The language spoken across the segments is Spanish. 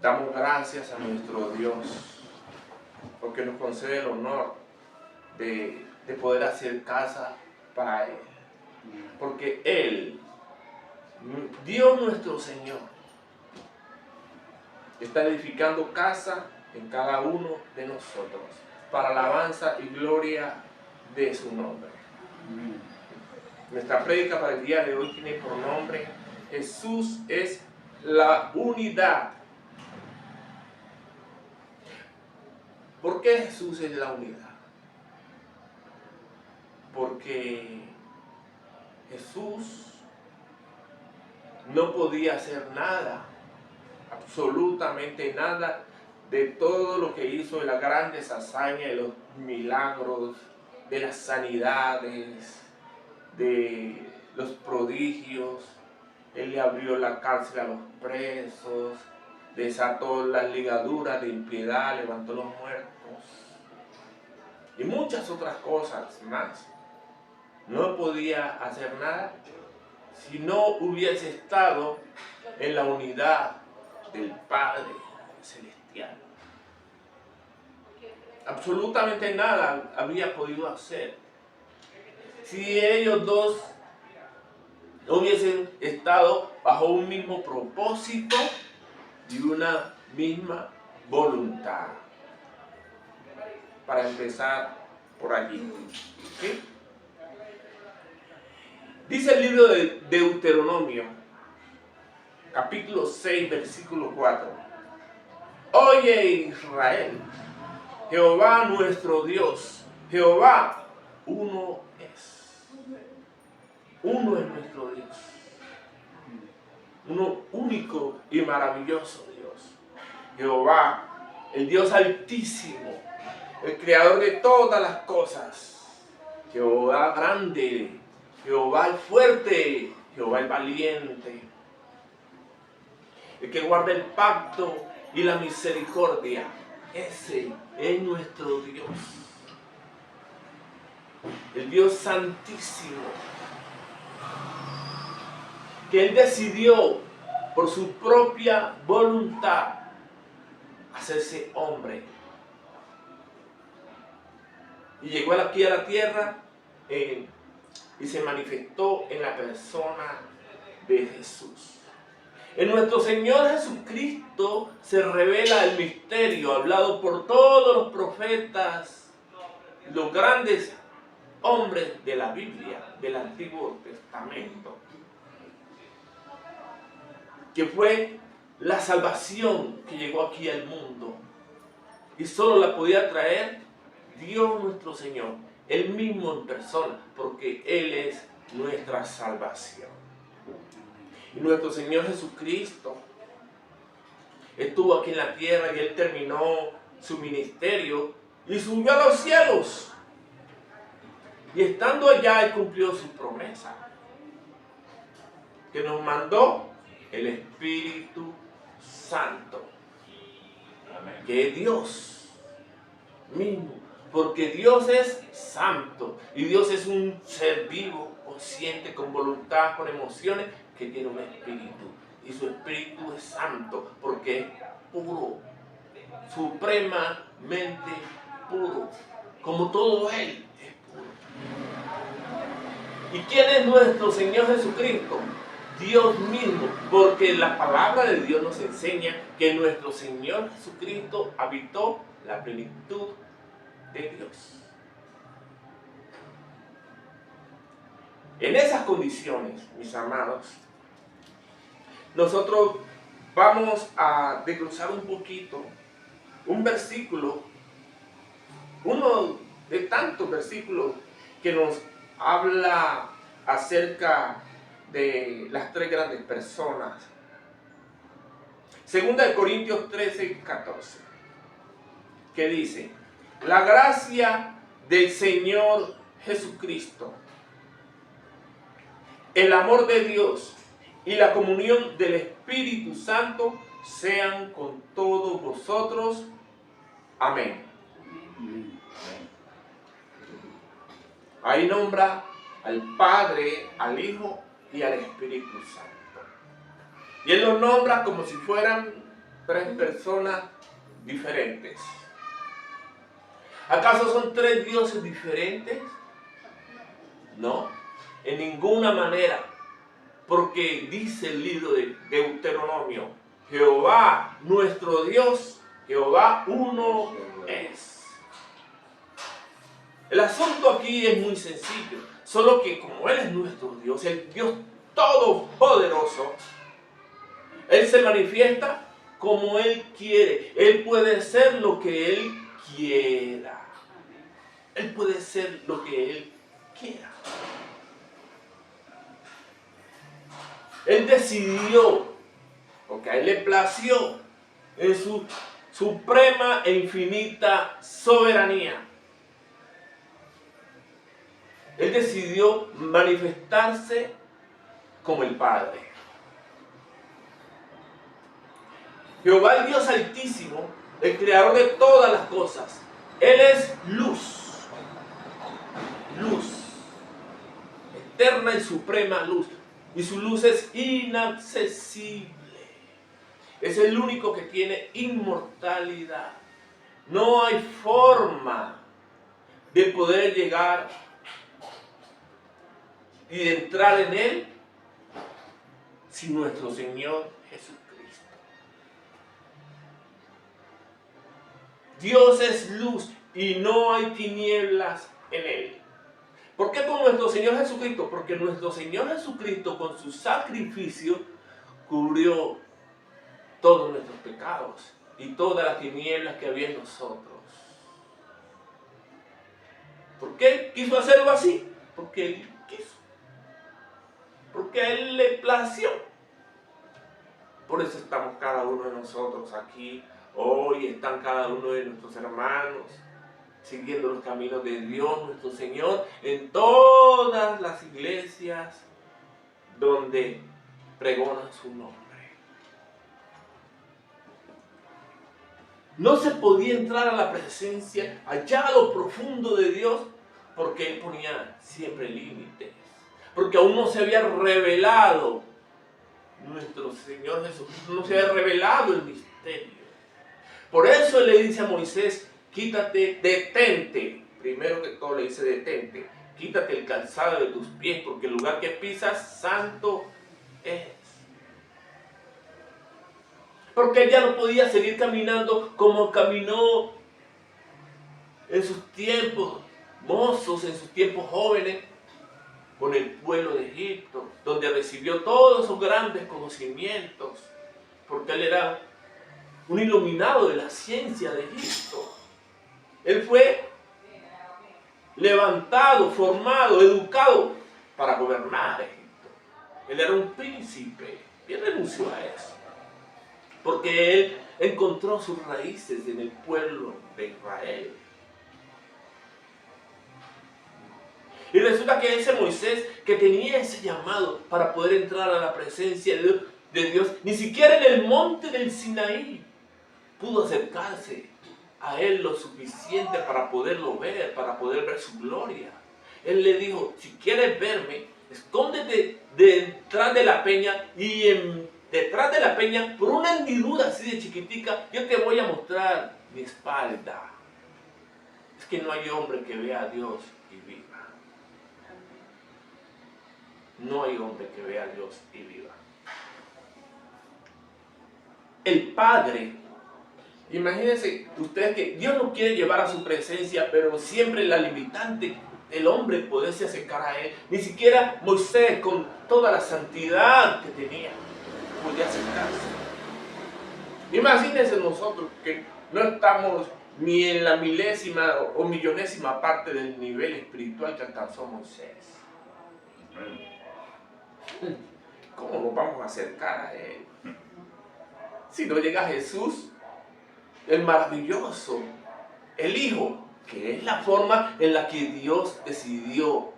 Damos gracias a nuestro Dios porque nos concede el honor de poder hacer casa para Él. Porque Él, Dios nuestro Señor, está edificando casa en cada uno de nosotros para alabanza y gloria de su nombre. Nuestra prédica para el día de hoy tiene por nombre: Jesús es la unidad. ¿Por qué Jesús es la unidad? Porque Jesús no podía hacer nada, absolutamente nada, de todo lo que hizo, de las grandes hazañas, de los milagros, de las sanidades, de los prodigios. Él le abrió la cárcel a los presos, desató las ligaduras de impiedad, levantó los muertos y muchas otras cosas más. No podía hacer nada si no hubiese estado en la unidad del Padre Celestial. Absolutamente nada había podido hacer si ellos dos hubiesen estado bajo un mismo propósito y una misma voluntad. Para empezar por allí, ¿sí? Dice el libro de Deuteronomio, capítulo 6, versículo 4. Oye Israel, Jehová nuestro Dios, Jehová uno es. Uno es nuestro Dios. Uno único y maravilloso Dios. Jehová, el Dios altísimo, el creador de todas las cosas. Jehová grande, Jehová el fuerte, Jehová el valiente, el que guarda el pacto y la misericordia. Ese es nuestro Dios. El Dios santísimo, que Él decidió por su propia voluntad hacerse hombre. Y llegó aquí a la tierra y se manifestó en la persona de Jesús. En nuestro Señor Jesucristo se revela el misterio hablado por todos los profetas, los grandes hombres de la Biblia, del Antiguo Testamento, que fue la salvación que llegó aquí al mundo y solo la podía traer Dios nuestro Señor, Él mismo en persona, porque Él es nuestra salvación. Y nuestro Señor Jesucristo estuvo aquí en la tierra y Él terminó su ministerio y subió a los cielos. Y estando allá, Él cumplió su promesa, que nos mandó el Espíritu Santo, que es Dios mismo, porque Dios es santo y Dios es un ser vivo, consciente, con voluntad, con emociones, que tiene un espíritu, y su espíritu es santo porque es puro, supremamente puro, como todo Él es puro. ¿Y quién es nuestro Señor Jesucristo? Dios mismo, porque la palabra de Dios nos enseña que nuestro Señor Jesucristo habitó la plenitud de Dios. En esas condiciones, mis amados, nosotros vamos a desglosar un poquito un versículo, uno de tantos versículos que nos habla acerca de las tres grandes personas. Segunda de Corintios 13, 14, que dice: la gracia del Señor Jesucristo, el amor de Dios y la comunión del Espíritu Santo sean con todos vosotros. Amén. Ahí nombra al Padre, al Hijo y al Espíritu Santo. Y Él los nombra como si fueran tres personas diferentes. ¿Acaso son tres dioses diferentes? No, en ninguna manera. Porque dice el libro de Deuteronomio, Jehová nuestro Dios, Jehová uno es. El asunto aquí es muy sencillo, solo que como Él es nuestro Dios, el Dios todopoderoso, Él se manifiesta como Él quiere. Él puede ser lo que Él quiera. Él puede ser lo que Él quiera. Él decidió, porque a Él le plació, en su suprema e infinita soberanía. Él decidió manifestarse como el Padre. Jehová, el Dios Altísimo, el creador de todas las cosas. Él es luz. Luz. Eterna y suprema luz. Y su luz es inaccesible. Es el único que tiene inmortalidad. No hay forma de poder llegar y de entrar en Él sin nuestro Señor Jesucristo. Dios es luz y no hay tinieblas en Él. ¿Por qué con nuestro Señor Jesucristo? Porque nuestro Señor Jesucristo con su sacrificio cubrió todos nuestros pecados y todas las tinieblas que había en nosotros. ¿Por qué quiso hacerlo así? Porque Él quiso. Porque a Él le plació. Por eso estamos cada uno de nosotros aquí. Hoy están cada uno de nuestros hermanos siguiendo los caminos de Dios, nuestro Señor, en todas las iglesias donde pregonan su nombre. No se podía entrar a la presencia, allá a lo profundo de Dios, porque Él ponía siempre límites. Porque aún no se había revelado nuestro Señor Jesucristo, no se había revelado el misterio. Por eso Él le dice a Moisés, quítate, detente. Primero que todo le dice detente. Quítate el calzado de tus pies, porque el lugar que pisas santo es. Porque él ya no podía seguir caminando como caminó en sus tiempos mozos, en sus tiempos jóvenes, con el pueblo de Egipto, donde recibió todos esos grandes conocimientos, porque él era un iluminado de la ciencia de Egipto. Él fue levantado, formado, educado para gobernar Egipto. Él era un príncipe y él renunció a eso, porque él encontró sus raíces en el pueblo de Israel. Y resulta que ese Moisés, que tenía ese llamado para poder entrar a la presencia de Dios, ni siquiera en el monte del Sinaí pudo acercarse a él lo suficiente para poderlo ver, para poder ver su gloria. Él le dijo, si quieres verme, escóndete detrás de la peña, y detrás de la peña, por una hendidura así de chiquitica, yo te voy a mostrar mi espalda. Es que no hay hombre que vea a Dios y viva. No hay hombre que vea a Dios y viva. El Padre, imagínense ustedes que Dios nos quiere llevar a su presencia, pero siempre la limitante del hombre poderse acercar a Él. Ni siquiera Moisés, con toda la santidad que tenía, podía acercarse. Imagínense nosotros que no estamos ni en la milésima o millonésima parte del nivel espiritual que alcanzó Moisés. ¿Cómo nos vamos a acercar a Él? Si no llega Jesús, el maravilloso, el Hijo, que es la forma en la que Dios decidió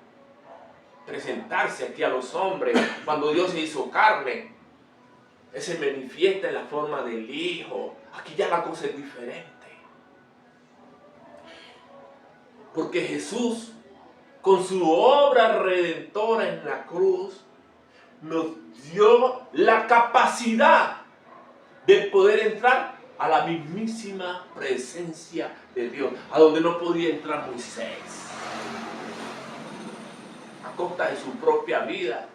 presentarse aquí a los hombres. Cuando Dios se hizo carne, Él se manifiesta en la forma del Hijo. Aquí ya la cosa es diferente. Porque Jesús, con su obra redentora en la cruz, nos dio la capacidad de poder entrar a la mismísima presencia de Dios, a donde no podía entrar Moisés, a costa de su propia vida.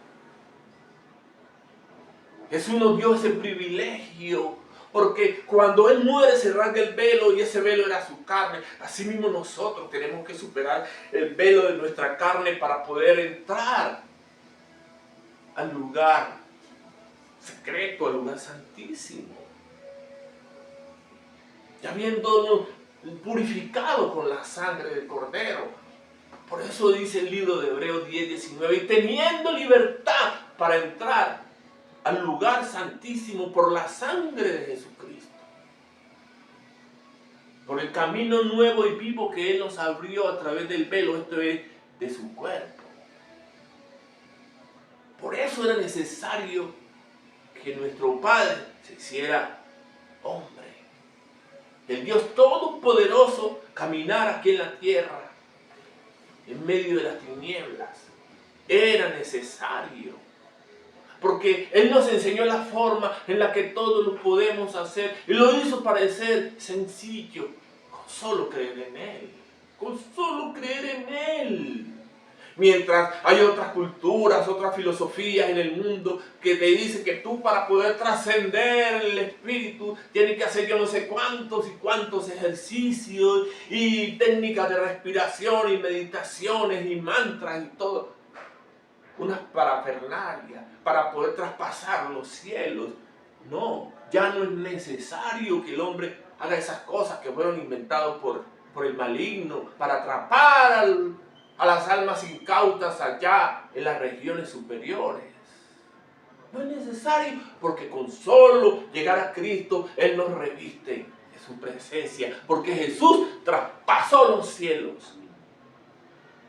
Jesús nos dio ese privilegio, porque cuando Él muere se rasga el velo y ese velo era su carne. Asimismo nosotros tenemos que superar el velo de nuestra carne para poder entrar al lugar secreto, al lugar santísimo. Ya habiéndonos purificado con la sangre del Cordero. Por eso dice el libro de Hebreos 10:19, y teniendo libertad para entrar al lugar santísimo por la sangre de Jesucristo, por el camino nuevo y vivo que Él nos abrió a través del velo, esto es, de su cuerpo. Por eso era necesario que nuestro Padre se hiciera hombre. El Dios Todopoderoso caminara aquí en la tierra, en medio de las tinieblas. Era necesario. Porque Él nos enseñó la forma en la que todos lo podemos hacer. Y lo hizo parecer sencillo. Con solo creer en Él. Con solo creer en Él. Mientras hay otras culturas, otras filosofías en el mundo que te dicen que tú para poder trascender el espíritu tienes que hacer yo no sé cuántos y cuántos ejercicios y técnicas de respiración y meditaciones y mantras y todo. Unas parafernalias para poder traspasar los cielos. No, ya no es necesario que el hombre haga esas cosas que fueron inventadas por el maligno para atrapar a las almas incautas allá en las regiones superiores. No es necesario, porque con solo llegar a Cristo, Él nos reviste de su presencia, porque Jesús traspasó los cielos.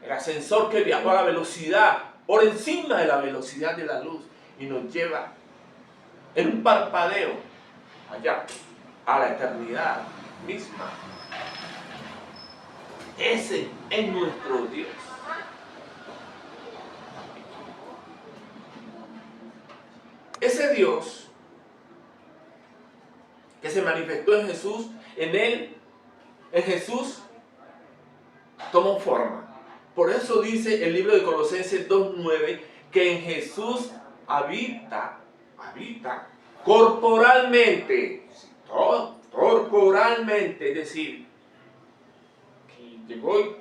El ascensor que viajó a la velocidad, por encima de la velocidad de la luz, y nos lleva en un parpadeo allá a la eternidad misma. Ese es nuestro Dios. Ese Dios que se manifestó en Jesús, en Jesús tomó forma. Por eso dice el libro de Colosenses 2:9 que en Jesús habita corporalmente, corporalmente, es decir, que llegó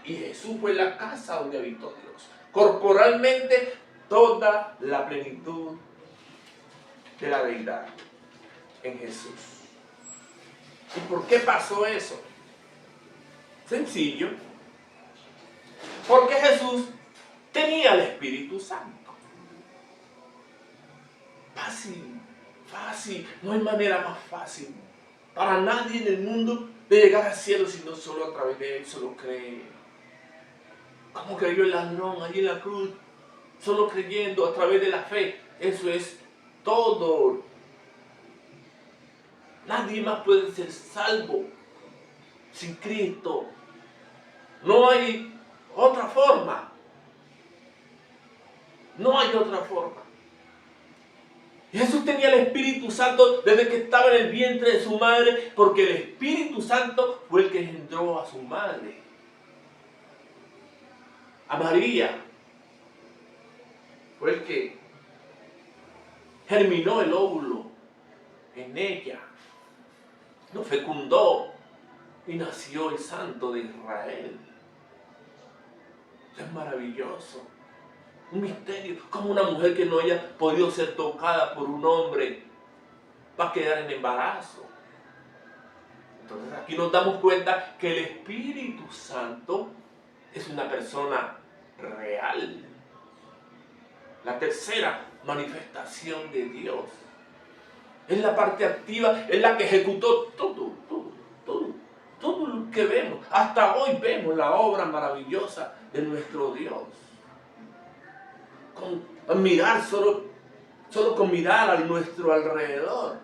y Jesús fue la casa donde habitó Dios. Corporalmente toda la plenitud de la deidad en Jesús. ¿Y por qué pasó eso? Sencillo. Porque Jesús tenía el Espíritu Santo. Fácil. No hay manera más fácil para nadie en el mundo de llegar al cielo sino solo a través de Él. Solo cree. Como creyó el ladrón allí en la cruz. Solo creyendo a través de la fe. Eso es todo. Nadie más puede ser salvo sin Cristo. No hay otra forma. No hay otra forma. Jesús tenía el Espíritu Santo desde que estaba en el vientre de su madre, porque el Espíritu Santo fue el que engendró a su madre. A María fue el que germinó el óvulo en ella. Lo fecundó y nació el Santo de Israel. Es maravilloso. Un misterio. Como una mujer que no haya podido ser tocada por un hombre va a quedar en embarazo. Entonces aquí nos damos cuenta que el Espíritu Santo es una persona real. La tercera manifestación de Dios. Es la parte activa, es la que ejecutó todo lo que vemos. Hasta hoy vemos la obra maravillosa de nuestro Dios. Con mirar, solo con mirar a nuestro alrededor.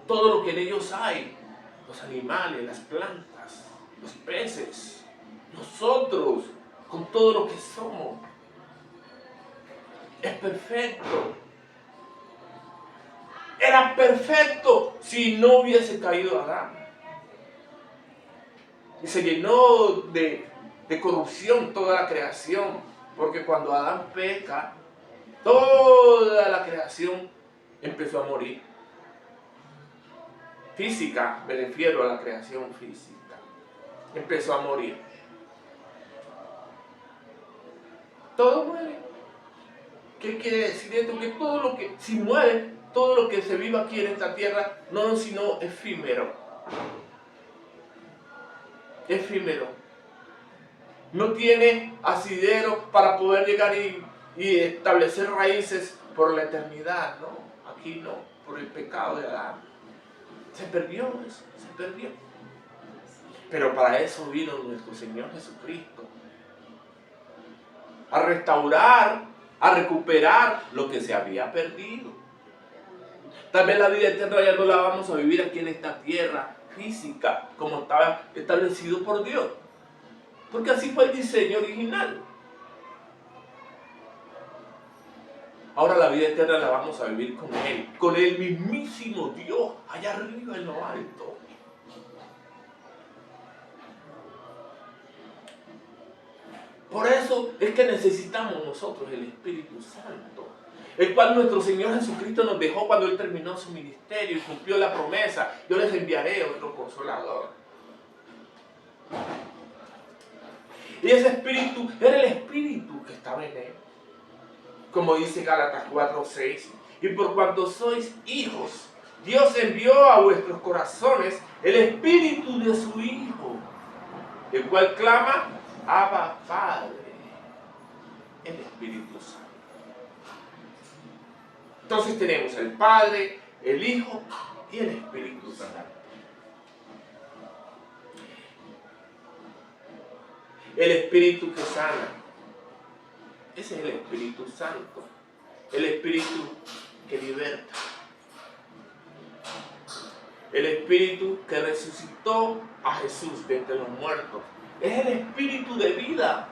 Todo lo que en ellos hay, los animales, las plantas, los peces, nosotros, con todo lo que somos. es perfecto. Era perfecto si no hubiese caído Adán. Y se llenó de corrupción toda la creación, porque cuando Adán peca, toda la creación empezó a morir. Física, me refiero a la creación física, empezó a morir. Todo muere. ¿Qué quiere decir esto? Que todo lo que, si muere, todo lo que se viva aquí en esta tierra no es sino efímero. Efímero. No tiene asidero para poder llegar y establecer raíces por la eternidad, ¿no? Aquí no, por el pecado de Adán. Se perdió eso, se perdió. Pero para eso vino nuestro Señor Jesucristo. A restaurar, a recuperar lo que se había perdido. Tal vez la vida eterna ya no la vamos a vivir aquí en esta tierra física, como estaba establecido por Dios. Porque así fue el diseño original. Ahora la vida eterna la vamos a vivir con el mismísimo Dios, allá arriba en lo alto. Por eso es que necesitamos nosotros el Espíritu Santo, el cual nuestro Señor Jesucristo nos dejó cuando Él terminó su ministerio y cumplió la promesa: yo les enviaré otro consolador. Y ese Espíritu era el Espíritu que estaba en Él. Como dice Gálatas 4:6, y por cuanto sois hijos, Dios envió a vuestros corazones el Espíritu de su Hijo, el cual clama: Abba, Padre. El Espíritu Santo. Entonces tenemos el Padre, el Hijo y el Espíritu Santo. El Espíritu que sana. Ese es el Espíritu Santo. El Espíritu que liberta. El Espíritu que resucitó a Jesús de entre los muertos. Es el Espíritu de vida.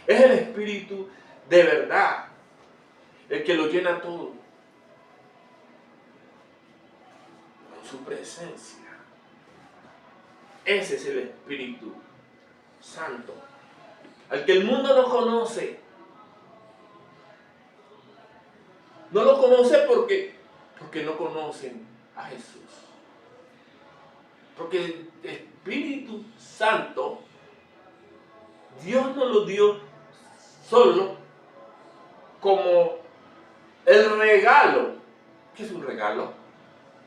Es el Espíritu de verdad. El que lo llena todo. Con su presencia. Ese es el Espíritu Santo. Al que el mundo no conoce. No lo conoce porque no conocen a Jesús. Porque el Espíritu Santo, Dios nos lo dio solo como el regalo. ¿Qué es un regalo?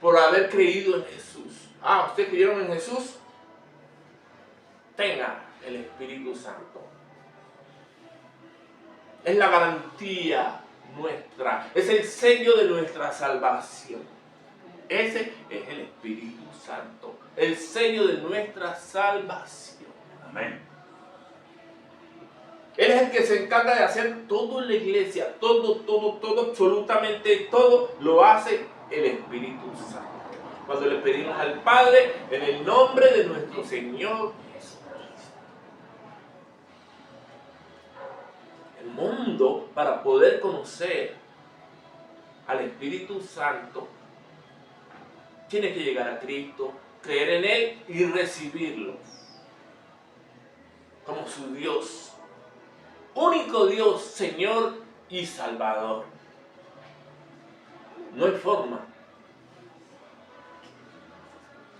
Por haber creído en Jesús. Ah, ¿ustedes creyeron en Jesús? Tenga el Espíritu Santo. Es la garantía nuestra. Es el sello de nuestra salvación. Ese es el Espíritu Santo. El sello de nuestra salvación. Amén. Él es el que se encarga de hacer todo en la iglesia. Todo, absolutamente todo lo hace el Espíritu Santo. Cuando le pedimos al Padre en el nombre de nuestro Señor Jesucristo. El mundo, para poder conocer al Espíritu Santo, tiene que llegar a Cristo, creer en Él y recibirlo como su Dios. Único Dios, Señor y Salvador. No hay forma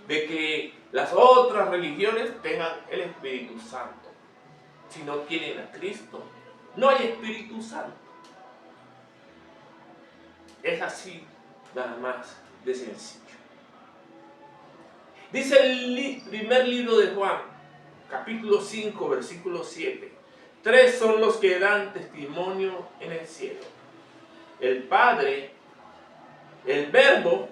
de que las otras religiones tengan el Espíritu Santo. Si no tienen a Cristo, no hay Espíritu Santo. Es así, nada más de sencillo. Dice el primer libro de Juan, capítulo 5, versículo 7. 3 son los que dan testimonio en el cielo: el Padre, el Verbo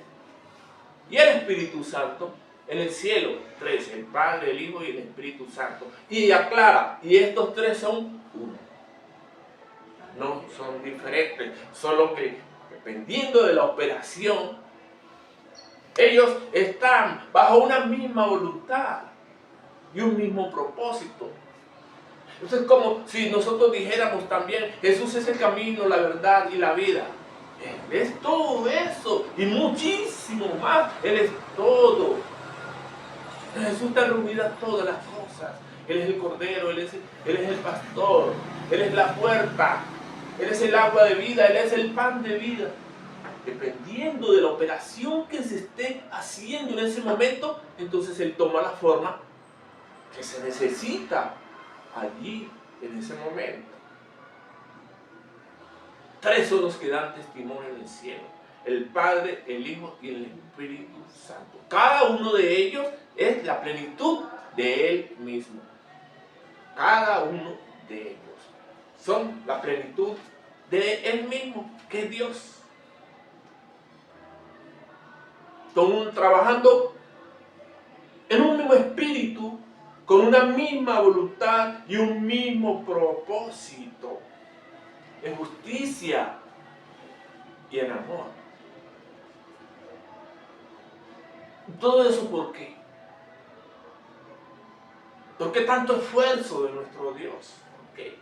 y el Espíritu Santo. En el cielo, 3, el Padre, el Hijo y el Espíritu Santo. Y aclara, y estos 3 son uno. No son diferentes, solo que dependiendo de la operación, ellos están bajo una misma voluntad y un mismo propósito. Eso es como si nosotros dijéramos también, Jesús es el camino, la verdad y la vida. Él es todo eso y muchísimo más. Él es todo. En Jesús están reunidas todas las cosas. Él es el Cordero, Él es el pastor, Él es la puerta, Él es el agua de vida, Él es el pan de vida. Dependiendo de la operación que se esté haciendo en ese momento, entonces Él toma la forma que se necesita allí, en ese momento. Tres son los que dan testimonio en el cielo: el Padre, el Hijo y el Espíritu Santo. Cada uno de ellos es la plenitud de Él mismo. Cada uno de ellos son la plenitud de Él mismo, que es Dios. Trabajando en un mismo espíritu, con una misma voluntad y un mismo propósito, en justicia y en amor. Todo eso, ¿por qué? ¿Por qué tanto esfuerzo de nuestro Dios? ¿Por qué?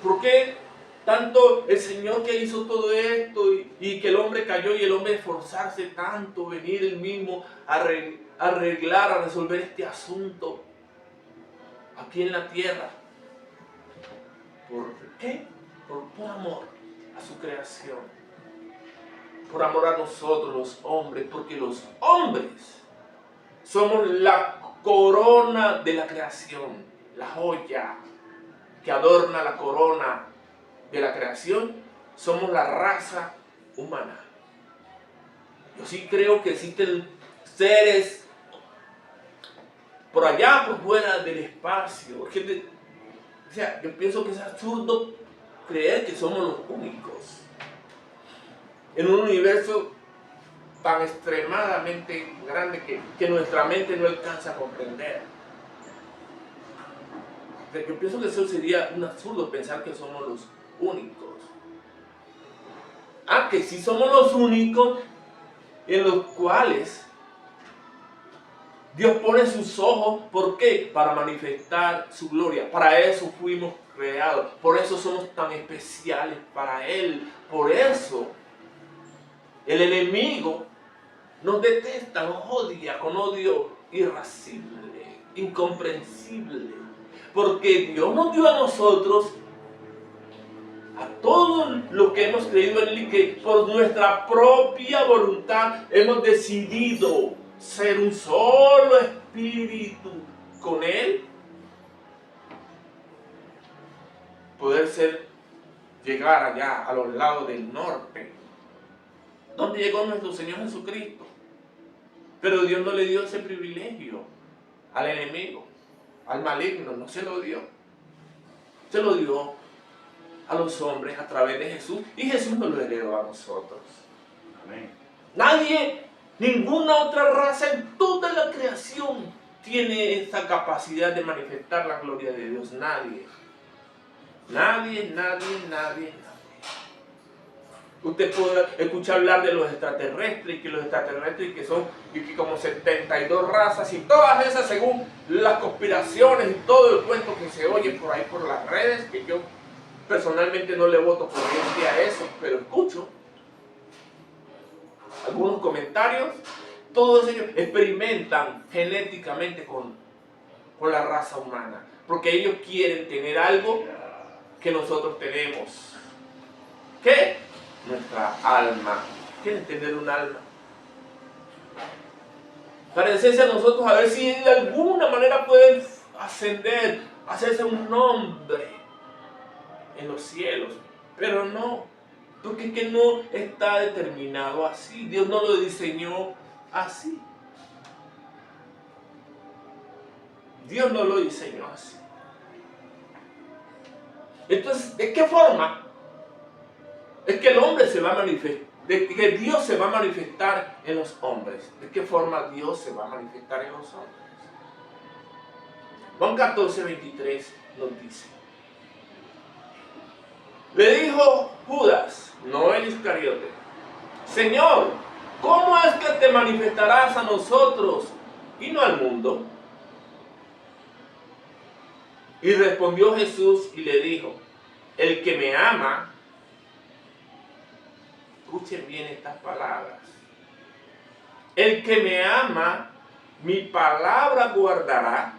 ¿Por qué tanto el Señor que hizo todo esto y que el hombre cayó y el hombre esforzarse tanto, venir él mismo a arreglar, a resolver este asunto aquí en la tierra? ¿Por qué? Por amor a su creación, por amor a nosotros los hombres, porque los hombres somos la corona de la creación, la joya que adorna la corona de la creación. Somos la raza humana. Yo sí creo que existen seres por allá, por fuera del espacio. O sea, yo pienso que es absurdo creer que somos los únicos en un universo tan extremadamente grande que nuestra mente no alcanza a comprender. Yo pienso que eso sería un absurdo, pensar que somos los únicos. Que sí somos los únicos en los cuales Dios pone sus ojos. ¿Por qué? Para manifestar su gloria. Para eso fuimos creados. Por eso somos tan especiales para Él. Por eso el enemigo nos detesta, nos odia con odio irascible, incomprensible. Porque Dios nos dio a nosotros, a todo lo que hemos creído en Él, y que por nuestra propia voluntad hemos decidido ser un solo espíritu con Él, poder llegar allá a los lados del norte, donde llegó nuestro Señor Jesucristo. Pero Dios no le dio ese privilegio al enemigo, al maligno, no se lo dio. Se lo dio a los hombres a través de Jesús, y Jesús nos lo heredó a nosotros. Amén. Nadie, ninguna otra raza en toda la creación tiene esa capacidad de manifestar la gloria de Dios. Nadie. Nadie. Usted puede escuchar hablar de los extraterrestres, que son como 72 razas, y todas esas, según las conspiraciones y todo el cuento que se oye por ahí por las redes, que yo personalmente no le voto por ir a eso, pero escucho algunos comentarios. Todos ellos experimentan genéticamente con la raza humana, porque ellos quieren tener algo que nosotros tenemos. ¿Qué? Nuestra alma. Quieren tener un alma. Parecerse a nosotros, a ver si de alguna manera pueden ascender, hacerse un nombre en los cielos. Pero no, porque es que no está determinado así. Dios no lo diseñó así. Dios no lo diseñó así. Entonces, ¿de qué forma es que el hombre se va a manifestar? ¿De que Dios se va a manifestar en los hombres? ¿De qué forma Dios se va a manifestar en los hombres? Juan 14:23 nos dice: le dijo Judas, no el Iscariote: Señor, ¿cómo es que te manifestarás a nosotros y no al mundo. Y respondió Jesús y le dijo, el que me ama, escuchen bien estas palabras, el que me ama, mi palabra guardará,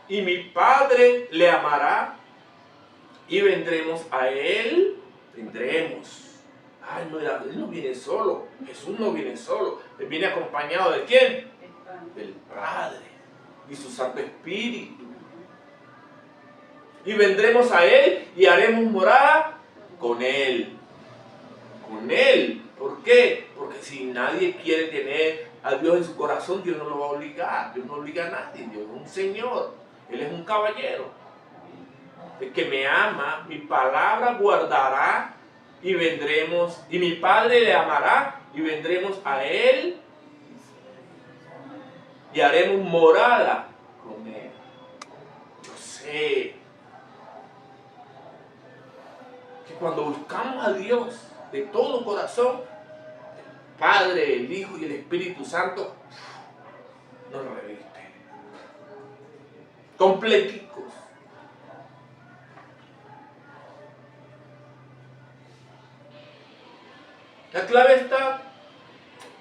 y mi Padre le amará, y vendremos a él, vendremos. Ay, no, él no viene solo, Jesús no viene solo, él viene acompañado ¿de quién? Del Padre y su Santo Espíritu. Y vendremos a él y haremos morada con él. Con él. ¿Por qué? Porque si nadie quiere tener a Dios en su corazón, Dios no lo va a obligar. Dios no obliga a nadie. Dios es un Señor. Él es un caballero. El que me ama, mi palabra guardará y vendremos. Y mi Padre le amará y vendremos a él y haremos morada con él. Yo sé que cuando buscamos a Dios de todo corazón, el Padre, el Hijo y el Espíritu Santo nos revisten. Completicos. La clave está,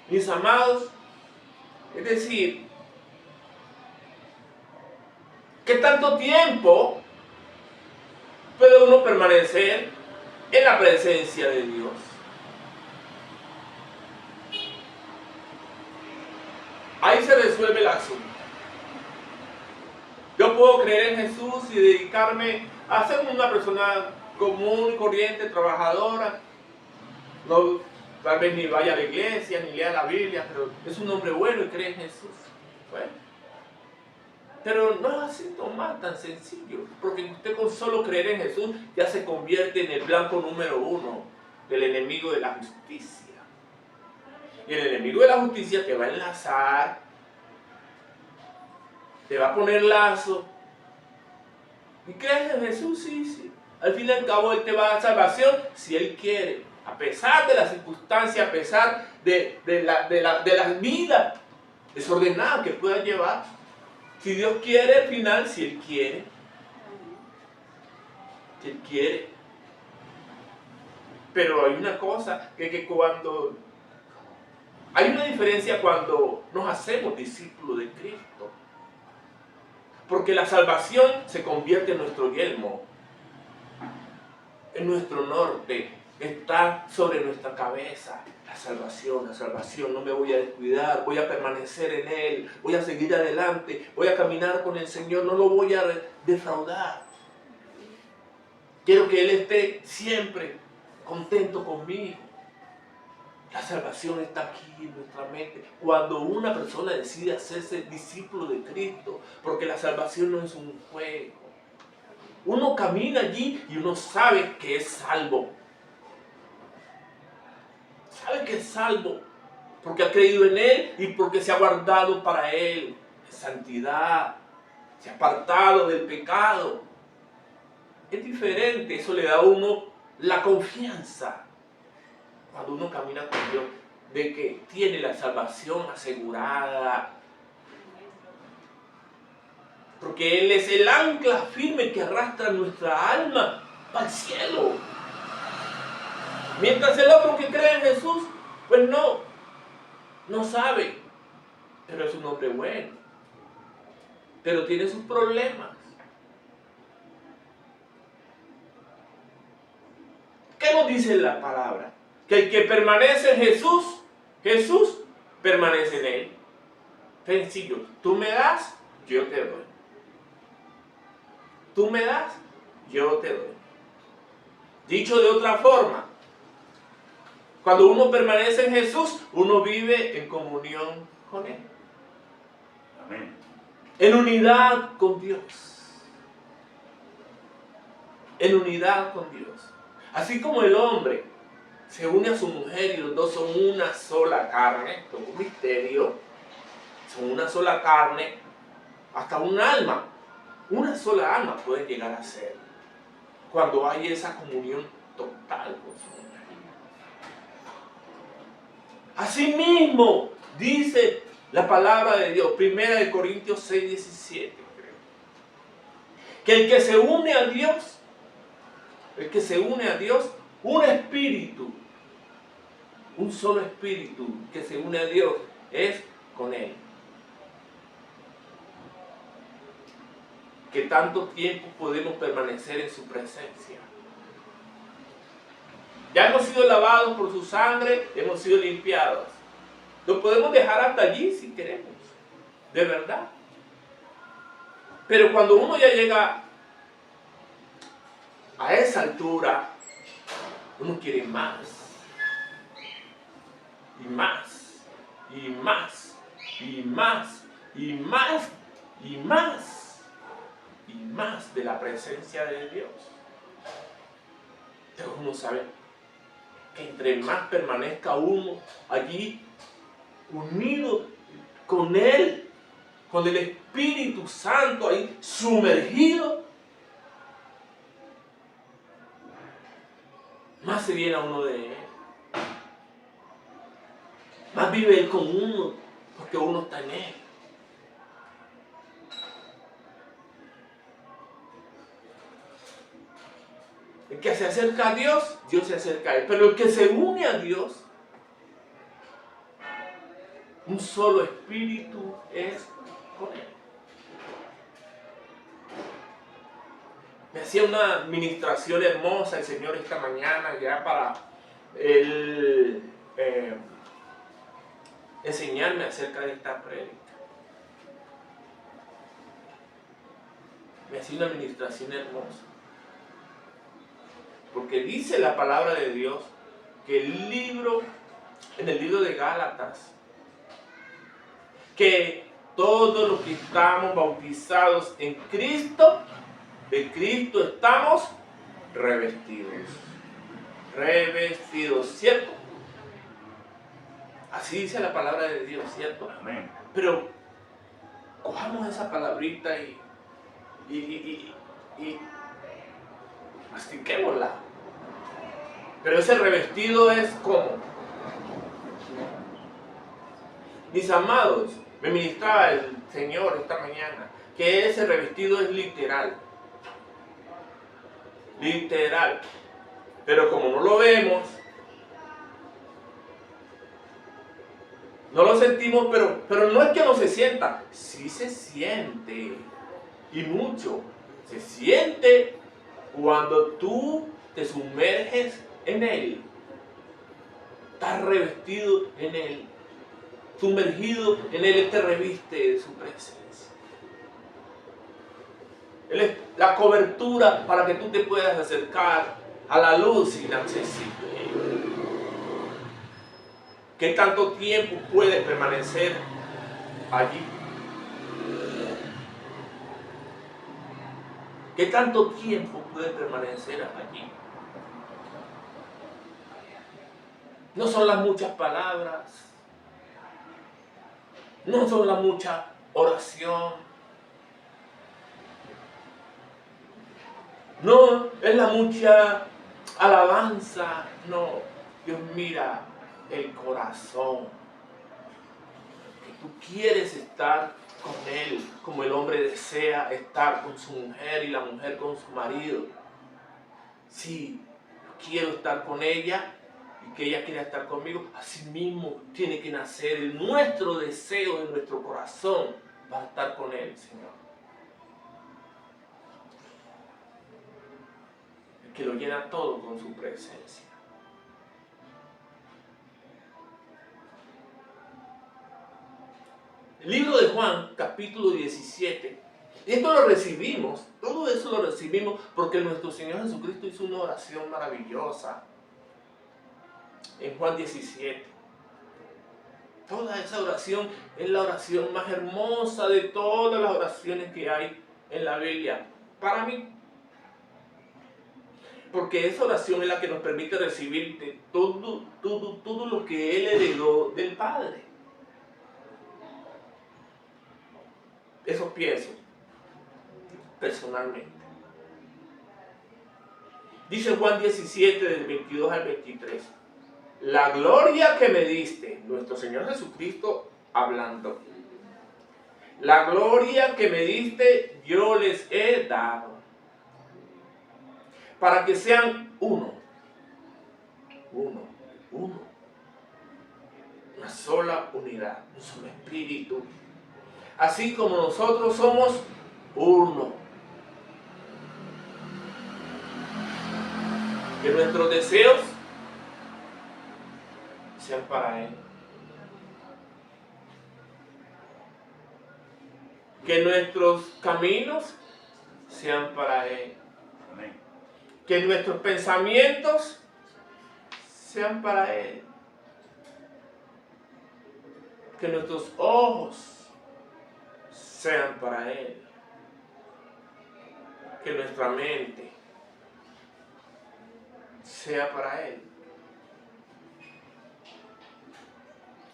mis amados, es decir, ¿qué tanto tiempo puede uno permanecer en la presencia de Dios? Ahí se resuelve el asunto. Yo puedo creer en Jesús y dedicarme a ser una persona común y corriente, trabajadora. No, tal vez ni vaya a la iglesia, ni lea la Biblia, pero es un hombre bueno y cree en Jesús. Bueno, pero no es así nomás tan sencillo, porque usted con solo creer en Jesús ya se convierte en el blanco número 1 del enemigo de la justicia. Y el enemigo de la justicia te va a enlazar, te va a poner lazo. ¿Y crees en Jesús? Sí, sí. Al fin y al cabo Él te va a dar salvación si Él quiere. A pesar de las circunstancias, a pesar de las vidas desordenadas que puedan llevar. Si Dios quiere, al final, si Él quiere. Si Él quiere. Pero hay una cosa, que cuando... Hay una diferencia cuando nos hacemos discípulos de Cristo. Porque la salvación se convierte en nuestro yelmo, en nuestro norte, está sobre nuestra cabeza. La salvación, no me voy a descuidar, voy a permanecer en Él, voy a seguir adelante, voy a caminar con el Señor, no lo voy a defraudar. Quiero que Él esté siempre contento conmigo. La salvación está aquí en nuestra mente. Cuando una persona decide hacerse discípulo de Cristo, porque la salvación no es un juego. Uno camina allí y uno sabe que es salvo. Sabe que es salvo porque ha creído en Él y porque se ha guardado para Él en santidad, se ha apartado del pecado. Es diferente, eso le da a uno la confianza. Cuando uno camina con Dios, de que tiene la salvación asegurada. Porque Él es el ancla firme que arrastra nuestra alma al cielo. Mientras el otro que cree en Jesús, pues no sabe. Pero es un hombre bueno. Pero tiene sus problemas. ¿Qué nos dice la palabra? Que el que permanece en Jesús, Jesús permanece en él. Sencillo. Tú me das, yo te doy. Tú me das, yo te doy. Dicho de otra forma, cuando uno permanece en Jesús, uno vive en comunión con Él. Amén. En unidad con Dios. En unidad con Dios. Así como el hombre se une a su mujer y los dos son una sola carne, como un misterio, son una sola carne, hasta un alma, una sola alma puede llegar a ser, cuando hay esa comunión total con su mujer. Asimismo, dice La palabra de Dios, 1 Corintios 6, 17, creo. Que el que se une a Dios, un espíritu, un solo espíritu que se une a Dios es con Él. Que tanto tiempo podemos permanecer en su presencia. Ya hemos sido lavados por su sangre, hemos sido limpiados. Lo podemos dejar hasta allí si queremos, de verdad. Pero cuando uno ya llega a esa altura, uno quiere más, y más, y más, y más, y más, y más, y más de la presencia de Dios. Entonces uno sabe que entre más permanezca uno allí, unido con Él, con el Espíritu Santo ahí sumergido, más se viene a uno de Él. Más vive Él con uno, porque uno está en Él. El que se acerca a Dios, Dios se acerca a Él. Pero el que se une a Dios, un solo espíritu es con Él. Me hacía una administración hermosa el Señor esta mañana ya para enseñarme acerca de esta prédica. Me hacía una administración hermosa. Porque dice la palabra de Dios que en el libro de Gálatas, que todos los que estamos bautizados en Cristo, de Cristo estamos revestidos. Revestidos, ¿cierto? Así dice la palabra de Dios, ¿cierto? Amén. Pero cojamos esa palabrita y mastiquémosla. Pero ese revestido es como, mis amados, me ministraba el Señor esta mañana, que ese revestido es literal. Literal. Pero como no lo vemos, no lo sentimos, pero no es que no se sienta, sí se siente, y mucho. Se siente cuando tú te sumerges en Él. Estás revestido en Él. Sumergido en Él, Él te reviste de su presencia. Él es la cobertura para que tú te puedas acercar a la luz inaccesible. ¿Qué tanto tiempo puedes permanecer allí? ¿Qué tanto tiempo puedes permanecer allí? No son las muchas palabras, no son la mucha oración, no es la mucha alabanza, no. Dios mira el corazón, que tú quieres estar con Él, como el hombre desea estar con su mujer y la mujer con su marido. Sí, yo quiero estar con ella y que ella quiera estar conmigo. Así mismo tiene que nacer nuestro deseo en nuestro corazón para estar con Él, Señor. El que lo llena todo con su presencia. El libro de Juan, capítulo 17. Y esto lo recibimos, todo eso lo recibimos porque nuestro Señor Jesucristo hizo una oración maravillosa. En Juan 17. Toda esa oración es la oración más hermosa de todas las oraciones que hay en la Biblia. Para mí. Porque esa oración es la que nos permite recibir de todo lo que Él heredó del Padre. Eso pienso, personalmente. Dice Juan 17, del 22 al 23. La gloria que me diste, nuestro Señor Jesucristo hablando. La gloria que me diste, yo les he dado, para que sean uno, una sola unidad, un solo espíritu, así como nosotros somos uno. Que nuestros deseos sean para Él. Que nuestros caminos sean para Él. Amén. Que nuestros pensamientos sean para Él. Que nuestros ojos sean para Él. Que nuestra mente sea para Él.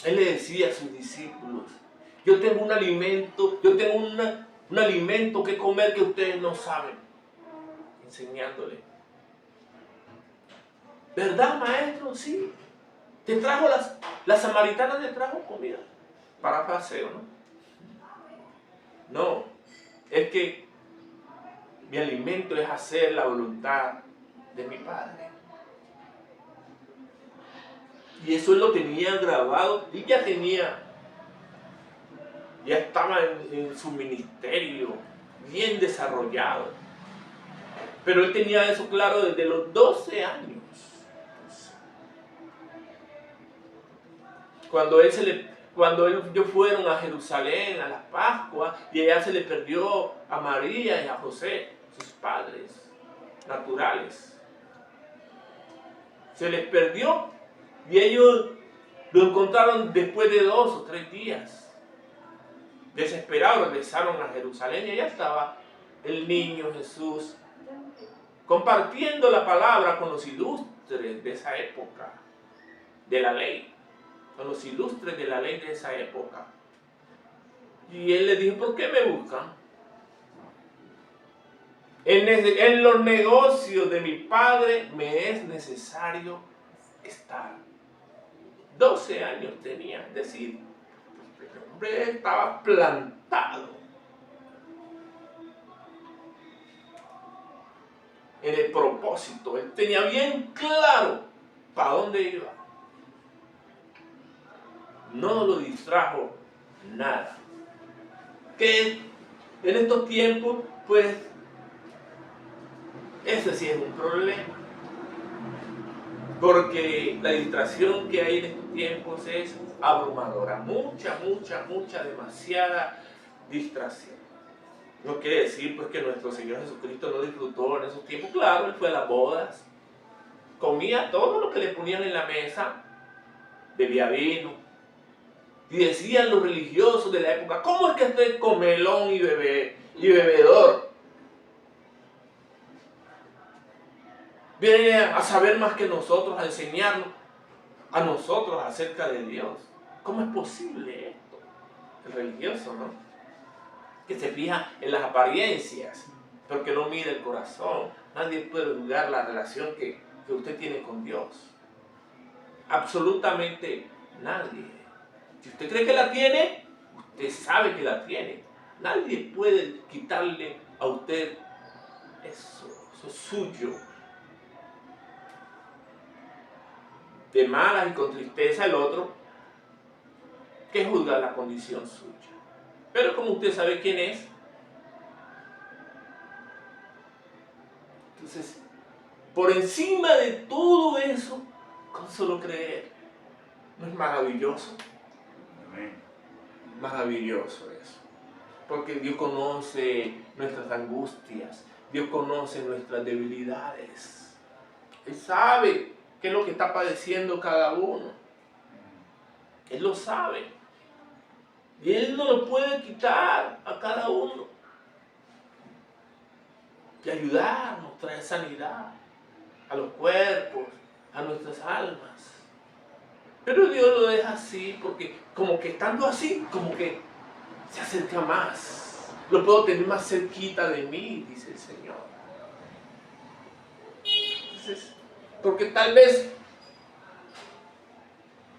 Él le decía a sus discípulos: yo tengo un alimento, un alimento que comer que ustedes no saben. Enseñándole. ¿Verdad, maestro? Sí. Te trajo la samaritana te trajo comida. Parafraseo, ¿no? No. Es que mi alimento es hacer la voluntad de mi Padre. Y eso él lo tenía grabado y ya estaba en su ministerio bien desarrollado. Pero él tenía eso claro desde los 12 años. Cuando ellos fueron a Jerusalén a la Pascua y allá se le perdió a María y a José, sus padres naturales. Se les perdió y ellos lo encontraron después de 2 o 3 días. Desesperados regresaron a Jerusalén y allá estaba el niño Jesús compartiendo la palabra con los ilustres de esa época, de la ley, con los ilustres de la ley de esa época. Y él les dijo: ¿por qué me buscan? En los negocios de mi Padre me es necesario estar. 12 años tenía, es decir, el hombre estaba plantado en el propósito. Él tenía bien claro para dónde iba. No lo distrajo nada. Que en estos tiempos, pues, ese sí es un problema. Porque la distracción que hay en estos tiempos es abrumadora. Mucha, demasiada distracción. No quiere decir pues que nuestro Señor Jesucristo no disfrutó en esos tiempos. Claro, Él fue a las bodas, comía todo lo que le ponían en la mesa, bebía vino. Y decían los religiosos de la época: ¿cómo es que este es comelón y bebedor? Viene a saber más que nosotros, a enseñarnos a nosotros acerca de Dios. ¿Cómo es posible esto? El religioso, ¿no? Que se fija en las apariencias, pero que no mira el corazón. Nadie puede dudar la relación que usted tiene con Dios. Absolutamente nadie. Si usted cree que la tiene, usted sabe que la tiene. Nadie puede quitarle a usted eso es suyo. De malas y con tristeza el otro que juzga la condición suya. Pero como usted sabe quién es, entonces, por encima de todo eso, con solo creer, ¿no es maravilloso? Amén. Maravilloso eso. Porque Dios conoce nuestras angustias, Dios conoce nuestras debilidades. Él sabe qué es lo que está padeciendo cada uno. Él lo sabe. Y Él no lo puede quitar a cada uno. Y ayudarnos, traer sanidad a los cuerpos, a nuestras almas. Pero Dios lo deja así porque como que estando así, como que se acerca más. Lo puedo tener más cerquita de mí, dice el Señor. Entonces, porque tal vez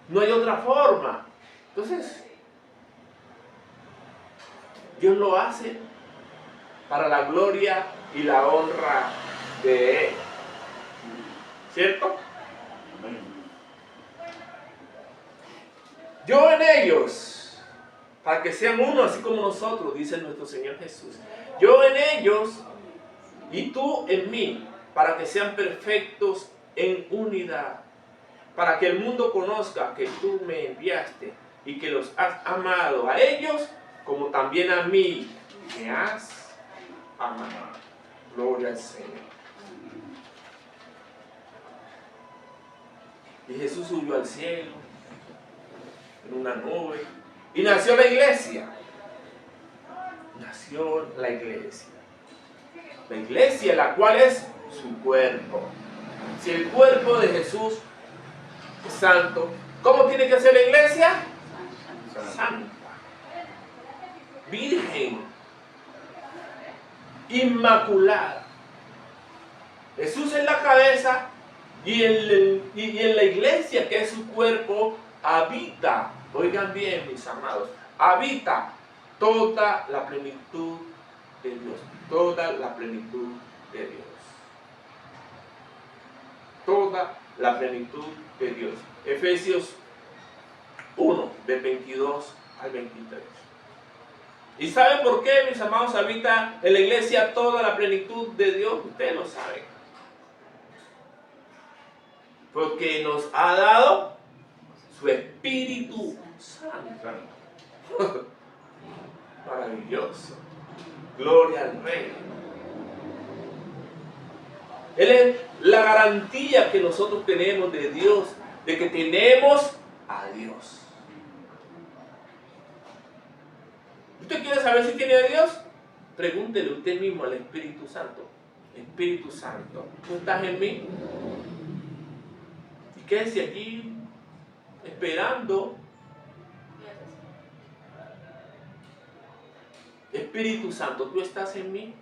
no hay otra forma. Entonces, Dios lo hace para la gloria y la honra de Él. ¿Cierto? Yo en ellos, para que sean uno así como nosotros, dice nuestro Señor Jesús. Yo en ellos y tú en mí, para que sean perfectos en unidad. Para que el mundo conozca que tú me enviaste y que los has amado a ellos como también a mí me has amado. Gloria al Señor. Y Jesús subió al cielo en una nube y nació la iglesia. Nació la iglesia. La iglesia, la cual es su cuerpo. Si el cuerpo de Jesús es santo, ¿cómo tiene que ser la iglesia? Santa. Virgen. Inmaculada. Jesús es la cabeza y en la iglesia, que es su cuerpo, habita, oigan bien mis amados, habita toda la plenitud de Dios. Toda la plenitud de Dios. Toda la plenitud de Dios. Efesios 1, del 22 al 23. ¿Y saben por qué, mis amados, habita en la iglesia toda la plenitud de Dios? Ustedes lo saben. Porque nos ha dado su Espíritu Santo. Maravilloso. Gloria al Rey. Él es la garantía que nosotros tenemos de Dios, de que tenemos a Dios. ¿Usted quiere saber si tiene a Dios? Pregúntele usted mismo al Espíritu Santo. Espíritu Santo, ¿tú estás en mí? Y quédese aquí esperando. Espíritu Santo, ¿tú estás en mí?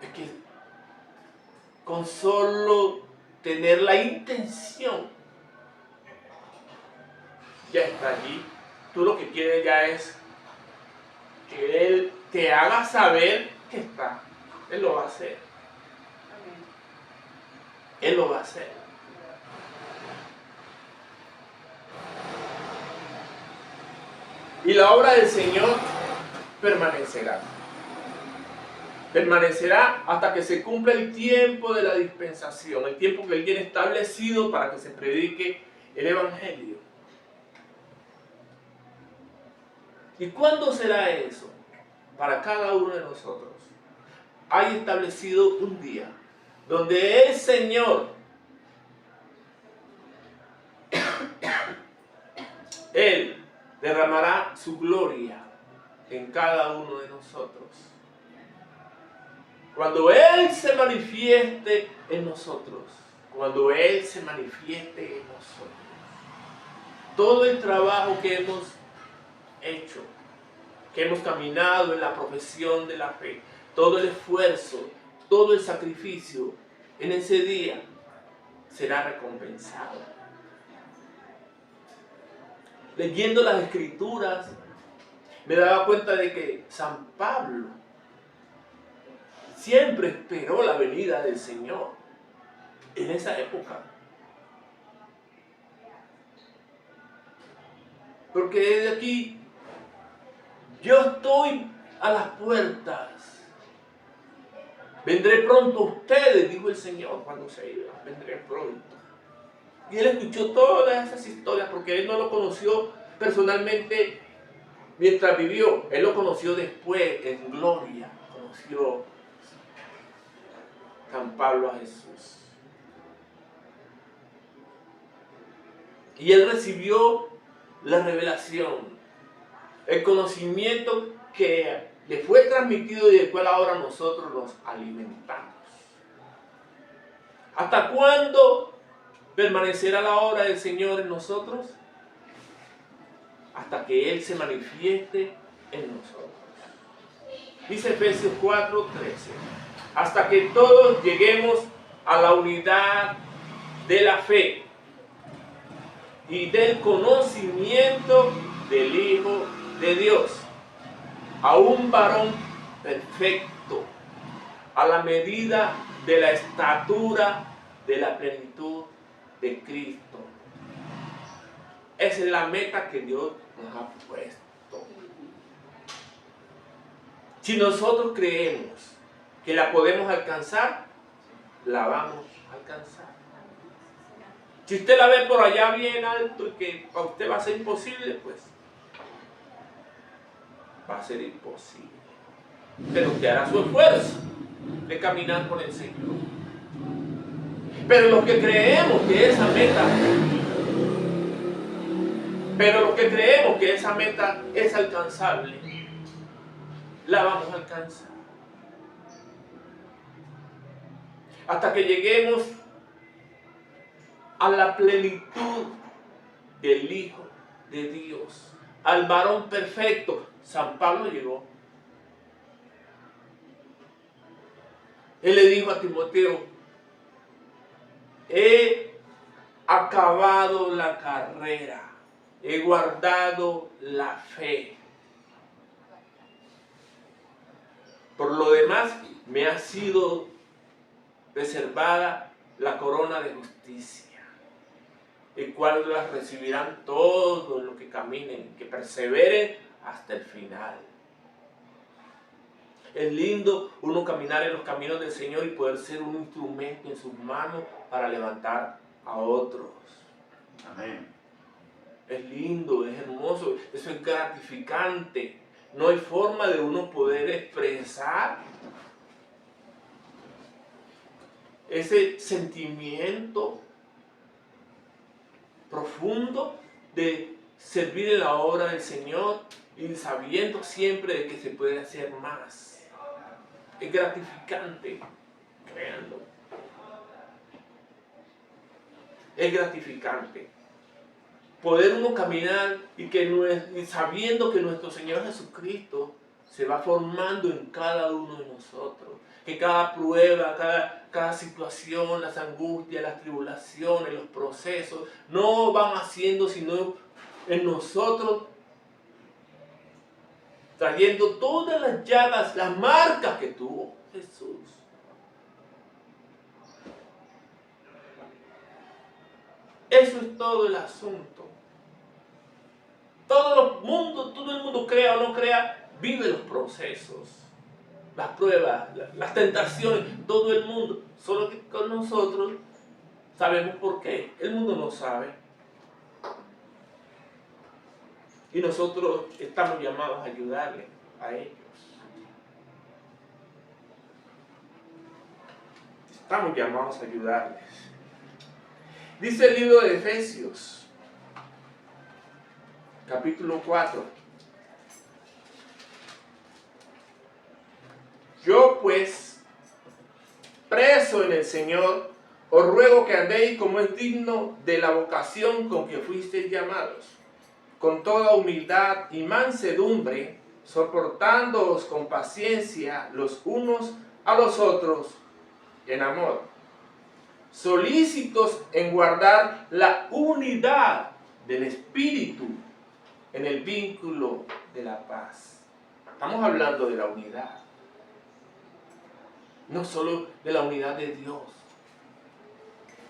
Es que con solo tener la intención, ya está allí. Tú lo que quieres ya es que Él te haga saber que está. Él lo va a hacer. Él lo va a hacer. Y la obra del Señor permanecerá. Permanecerá hasta que se cumpla el tiempo de la dispensación, el tiempo que Él tiene establecido para que se predique el Evangelio. ¿Y cuándo será eso? Para cada uno de nosotros. Hay establecido un día donde el Señor, Él derramará su gloria en cada uno de nosotros. Cuando Él se manifieste en nosotros, cuando Él se manifieste en nosotros, todo el trabajo que hemos hecho, que hemos caminado en la profesión de la fe, todo el esfuerzo, todo el sacrificio, en ese día será recompensado. Leyendo las Escrituras, me daba cuenta de que San Pablo siempre esperó la venida del Señor en esa época. Porque desde aquí, yo estoy a las puertas. Vendré pronto a ustedes, dijo el Señor cuando se iba. Vendré pronto. Y él escuchó todas esas historias porque él no lo conoció personalmente mientras vivió. Él lo conoció después, en gloria. Conoció San Pablo a Jesús. Y él recibió la revelación, el conocimiento que le fue transmitido y del cual ahora nosotros nos alimentamos. ¿Hasta cuándo permanecerá la obra del Señor en nosotros? Hasta que Él se manifieste en nosotros. Dice Efesios 4:13. Hasta que todos lleguemos a la unidad de la fe y del conocimiento del Hijo de Dios, a un varón perfecto, a la medida de la estatura de la plenitud de Cristo. Esa es la meta que Dios nos ha puesto. Si nosotros creemos que la podemos alcanzar, la vamos a alcanzar. Si usted la ve por allá bien alto y que para usted va a ser imposible, pues va a ser imposible. Pero usted hará su esfuerzo de caminar con el Señor. Pero los que creemos que esa meta es alcanzable, la vamos a alcanzar. Hasta que lleguemos a la plenitud del Hijo de Dios, al varón perfecto. San Pablo llegó. Él le dijo a Timoteo: he acabado la carrera, he guardado la fe. Por lo demás, me ha sido reservada la corona de justicia, el cual la recibirán todos los que caminen, que perseveren hasta el final. Es lindo uno caminar en los caminos del Señor y poder ser un instrumento en sus manos para levantar a otros. Amén. Es lindo, es hermoso, eso es gratificante. No hay forma de uno poder expresar ese sentimiento profundo de servir en la obra del Señor y sabiendo siempre de que se puede hacer más. Es gratificante, créanlo. Es gratificante poder uno caminar y sabiendo que nuestro Señor Jesucristo se va formando en cada uno de nosotros. Que cada prueba, cada situación, las angustias, las tribulaciones, los procesos, no van haciendo sino en nosotros, trayendo todas las llagas, las marcas que tuvo Jesús. Eso es todo el asunto. Todo el mundo crea o no crea, vive los procesos, las pruebas, las tentaciones, todo el mundo. Solo que con nosotros sabemos por qué. El mundo no sabe. Y nosotros estamos llamados a ayudarle a ellos. Estamos llamados a ayudarles. Dice el libro de Efesios, capítulo 4. Yo pues, preso en el Señor, os ruego que andéis como es digno de la vocación con que fuisteis llamados, con toda humildad y mansedumbre, soportándoos con paciencia los unos a los otros en amor, solícitos en guardar la unidad del Espíritu en el vínculo de la paz. Estamos hablando de la unidad, no solo de la unidad de Dios,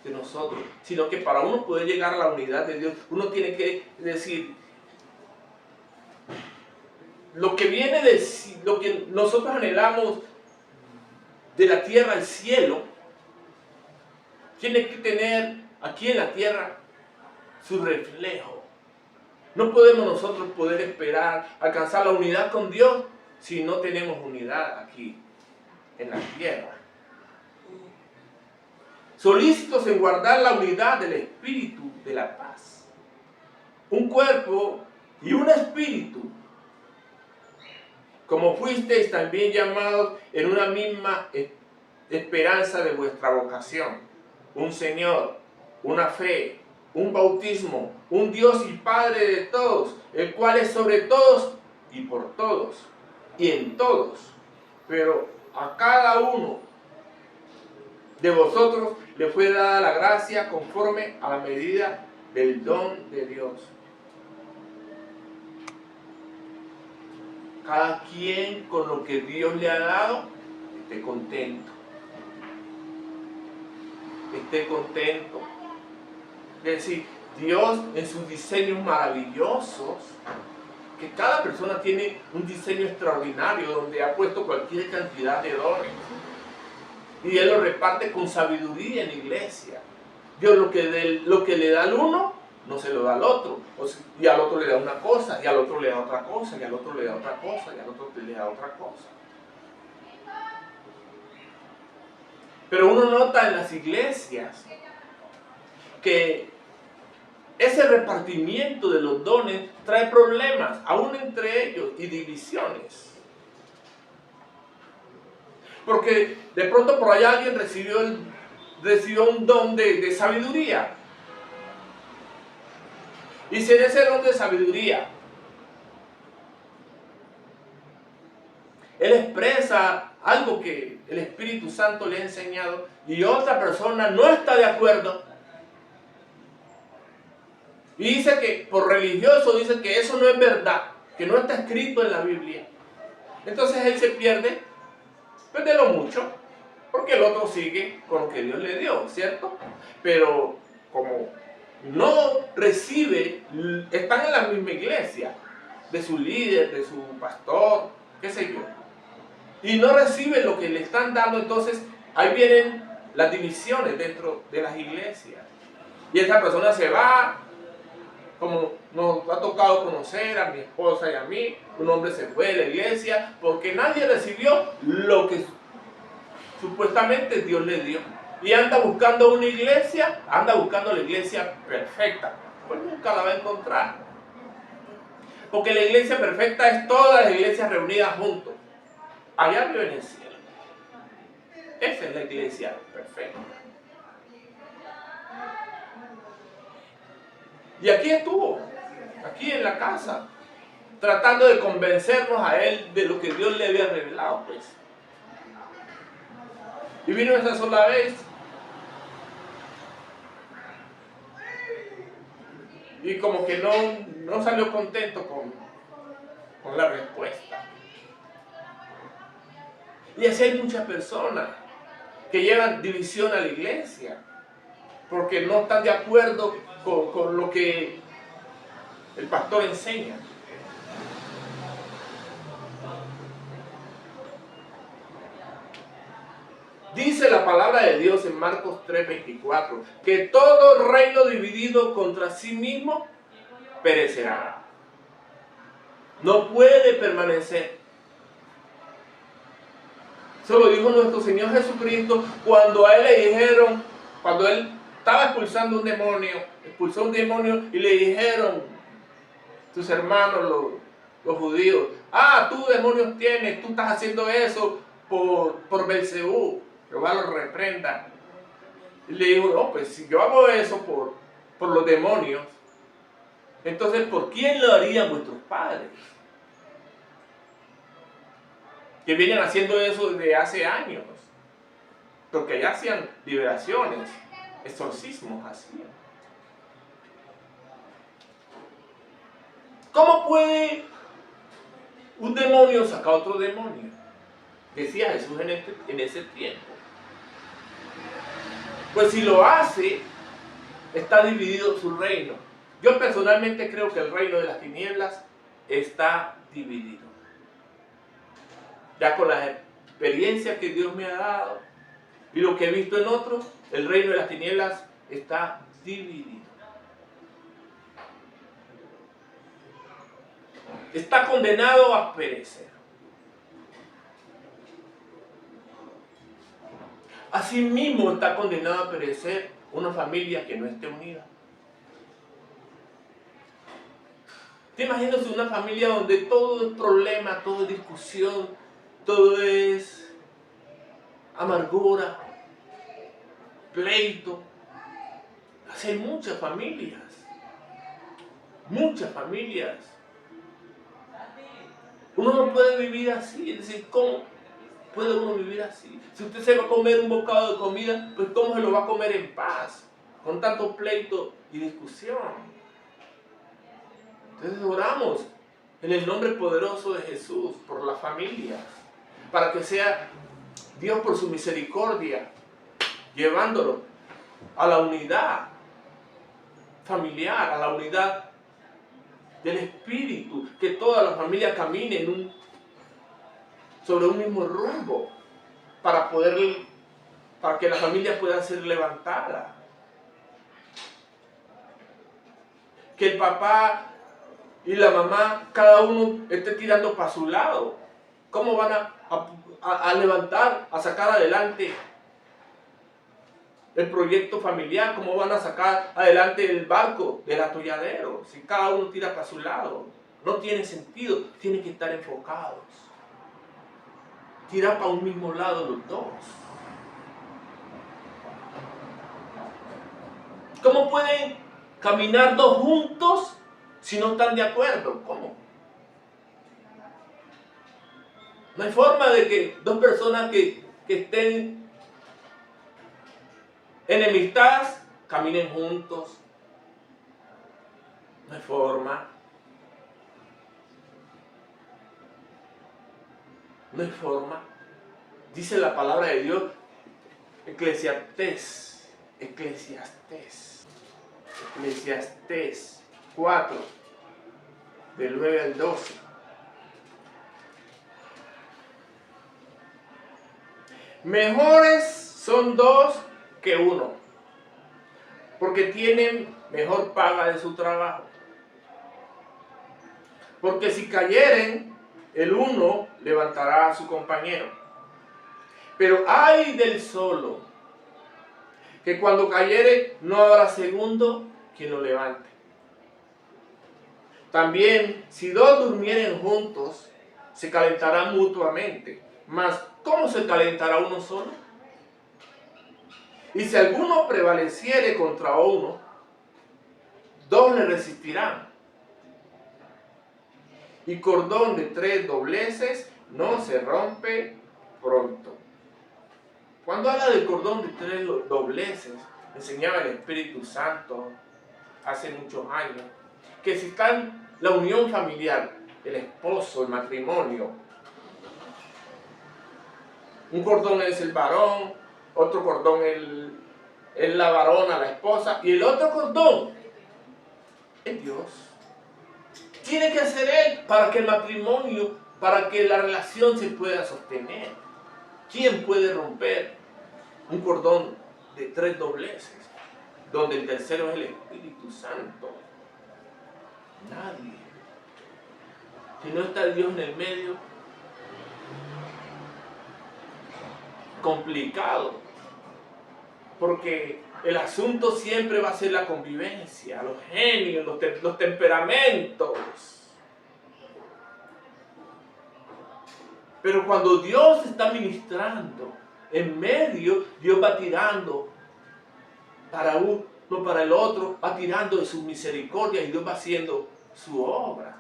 de nosotros, sino que para uno poder llegar a la unidad de Dios, uno tiene que decir, lo que viene de lo que nosotros anhelamos de la tierra al cielo, tiene que tener aquí en la tierra su reflejo. No podemos nosotros poder esperar alcanzar la unidad con Dios si no tenemos unidad aquí en la tierra. Solícitos en guardar la unidad del Espíritu de la paz. Un cuerpo y un espíritu, como fuisteis también llamados en una misma esperanza de vuestra vocación. Un Señor, una fe, un bautismo, un Dios y Padre de todos, el cual es sobre todos y por todos y en todos. Pero a cada uno de vosotros le fue dada la gracia conforme a la medida del don de Dios. cada quien con lo que Dios le ha dado, esté contento. Esté contento. Es decir, Dios en sus diseños maravillosos, que cada persona tiene un diseño extraordinario donde ha puesto cualquier cantidad de dones. Y Él lo reparte con sabiduría en la iglesia. Dios lo que le da al uno, no se lo da al otro. Y al otro le da una cosa, y al otro le da otra cosa, y al otro le da otra cosa, y al otro le da otra cosa. Pero uno nota en las iglesias que ese repartimiento de los dones trae problemas, aún entre ellos, y divisiones. Porque de pronto por allá alguien recibió un don de sabiduría. Y si en ese don de sabiduría él expresa algo que el Espíritu Santo le ha enseñado y otra persona no está de acuerdo, y dice que por religioso dice que eso no es verdad, que no está escrito en la Biblia, entonces él se pierde de lo mucho, porque el otro sigue con lo que Dios le dio, ¿cierto? Pero como no recibe, están en la misma iglesia, de su líder, de su pastor, qué sé yo, y no recibe lo que le están dando, entonces ahí vienen las divisiones dentro de las iglesias. Y esa persona se va, como nos ha tocado conocer a mi esposa y a mí, un hombre se fue de la iglesia porque nadie recibió lo que supuestamente Dios le dio. Y anda buscando una iglesia, anda buscando la iglesia perfecta. Pues nunca la va a encontrar. Porque la iglesia perfecta es todas las iglesias reunidas juntos. Allá arriba en el cielo. Esa es la iglesia perfecta. Y aquí estuvo, aquí en la casa, tratando de convencernos a él de lo que Dios le había revelado, pues. Y vino esa sola vez. Y como que no salió contento con la respuesta. Y así hay muchas personas que llevan división a la iglesia porque no están de acuerdo con lo que el pastor enseña. Dice la palabra de Dios en Marcos 3:24 que todo reino dividido contra sí mismo perecerá. No puede permanecer. Eso lo dijo nuestro Señor Jesucristo cuando a él le dijeron, cuando él estaba expulsando un demonio, expulsó un demonio y le dijeron sus hermanos, los judíos, tú demonios tienes, tú estás haciendo eso por Belcebú, Jehová lo reprenda. Y le dijo, no, pues si yo hago eso por los demonios, entonces ¿por quién lo harían vuestros padres? Que vienen haciendo eso desde hace años, porque allá hacían liberaciones, exorcismos hacían. ¿Cómo puede un demonio sacar otro demonio? Decía Jesús en ese tiempo. Pues si lo hace, está dividido su reino. Yo personalmente creo que el reino de las tinieblas está dividido. Ya con las experiencias que Dios me ha dado y lo que he visto en otros, el reino de las tinieblas está dividido. Está condenado a perecer. Asimismo está condenado a perecer una familia que no esté unida. ¿Te imaginas una familia donde todo es problema, todo es discusión, todo es amargura, pleito? Así hay muchas familias. Muchas familias. Uno no puede vivir así. Es decir, ¿cómo puede uno vivir así? Si usted se va a comer un bocado de comida, pues ¿cómo se lo va a comer en paz? Con tanto pleito y discusión. Entonces oramos en el nombre poderoso de Jesús, por las familias, para que sea Dios por su misericordia, llevándolo a la unidad familiar, a la unidad del espíritu, que toda la familia camine sobre un mismo rumbo, para que la familia pueda ser levantada. Que el papá y la mamá, cada uno esté tirando para su lado. ¿Cómo van a levantar, a sacar adelante el proyecto familiar? ¿Cómo van a sacar adelante el barco del atolladero? Si cada uno tira para su lado, no tiene sentido. Tienen que estar enfocados. Tirar para un mismo lado los dos. ¿Cómo pueden caminar dos juntos si no están de acuerdo? ¿Cómo? No hay forma de que dos personas que estén enemistadas caminen juntos. No hay forma. No hay forma. Dice la palabra de Dios, Eclesiastés 4, del 9 al 12. Mejores son dos que uno, porque tienen mejor paga de su trabajo. Porque si cayeren, el uno levantará a su compañero. Pero ay del solo, que cuando cayere no habrá segundo quien lo levante. También, si dos durmieren juntos, se calentarán mutuamente. Mas, ¿cómo se calentará uno solo? Y si alguno prevaleciere contra uno, dos le resistirán. Y cordón de 3 dobleces no se rompe pronto. Cuando habla del cordón de 3 dobleces, enseñaba el Espíritu Santo hace muchos años, que si está en la unión familiar, el esposo, el matrimonio, un cordón es el varón, otro cordón es la varona, la esposa, y el otro cordón es Dios. Tiene que ser Él para que el matrimonio, para que la relación se pueda sostener. ¿Quién puede romper un cordón de 3 dobleces, donde el tercero es el Espíritu Santo? Nadie. Si no está Dios en el medio, complicado, porque el asunto siempre va a ser la convivencia, los genios, los temperamentos. Pero cuando Dios está ministrando, en medio, Dios va tirando para uno, para el otro, va tirando de su misericordia y Dios va haciendo su obra.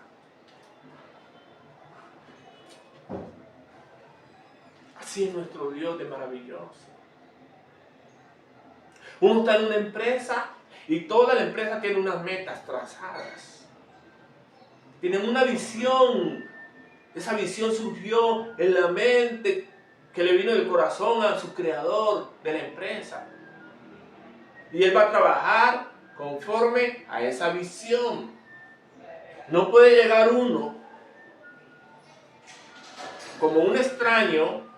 Así es nuestro Dios de maravilloso. Uno está en una empresa y toda la empresa tiene unas metas trazadas. Tienen una visión. Esa visión surgió en la mente que le vino del corazón a su creador de la empresa. Y él va a trabajar conforme a esa visión. No puede llegar uno como un extraño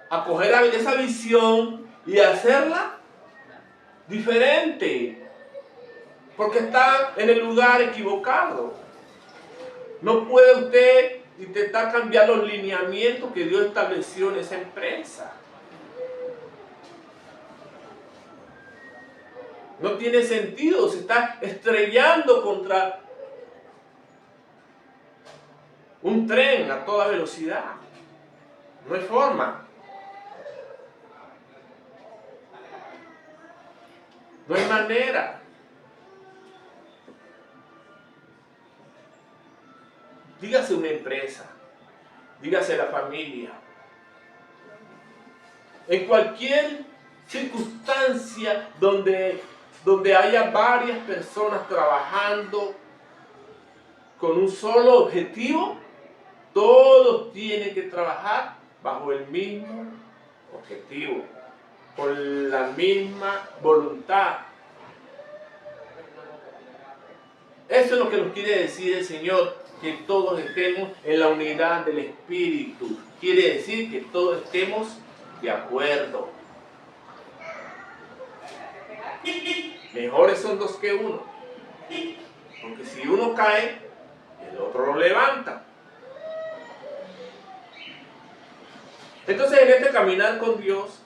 a coger esa visión y hacerla diferente, porque está en el lugar equivocado. No puede usted intentar cambiar los lineamientos que Dios estableció en esa empresa. No tiene sentido, se está estrellando contra un tren a toda velocidad. No hay forma. No hay manera. Dígase una empresa, dígase la familia. En cualquier circunstancia donde haya varias personas trabajando con un solo objetivo, todos tienen que trabajar bajo el mismo objetivo, con la misma voluntad. Eso es lo que nos quiere decir el Señor, que todos estemos en la unidad del Espíritu. Quiere decir que todos estemos de acuerdo. Mejores son dos que uno. Porque si uno cae, el otro lo levanta. Entonces, en este caminar con Dios,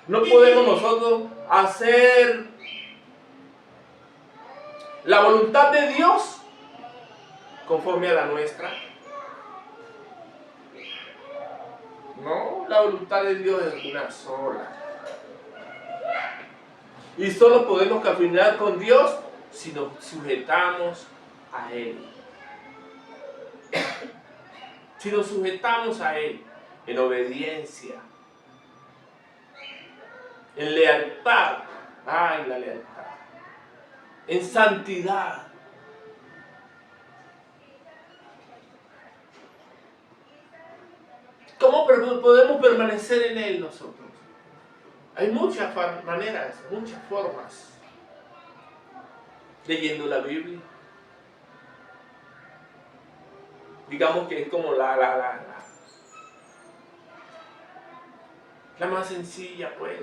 no podemos nosotros hacer la voluntad de Dios conforme a la nuestra. No, la voluntad de Dios es una sola. Y solo podemos caminar con Dios si nos sujetamos a Él. Si nos sujetamos a Él en obediencia, en lealtad, ay, la lealtad, en santidad. ¿Cómo podemos permanecer en Él nosotros? Hay muchas maneras, muchas formas. Leyendo la Biblia. Digamos que es como la más sencilla, pues.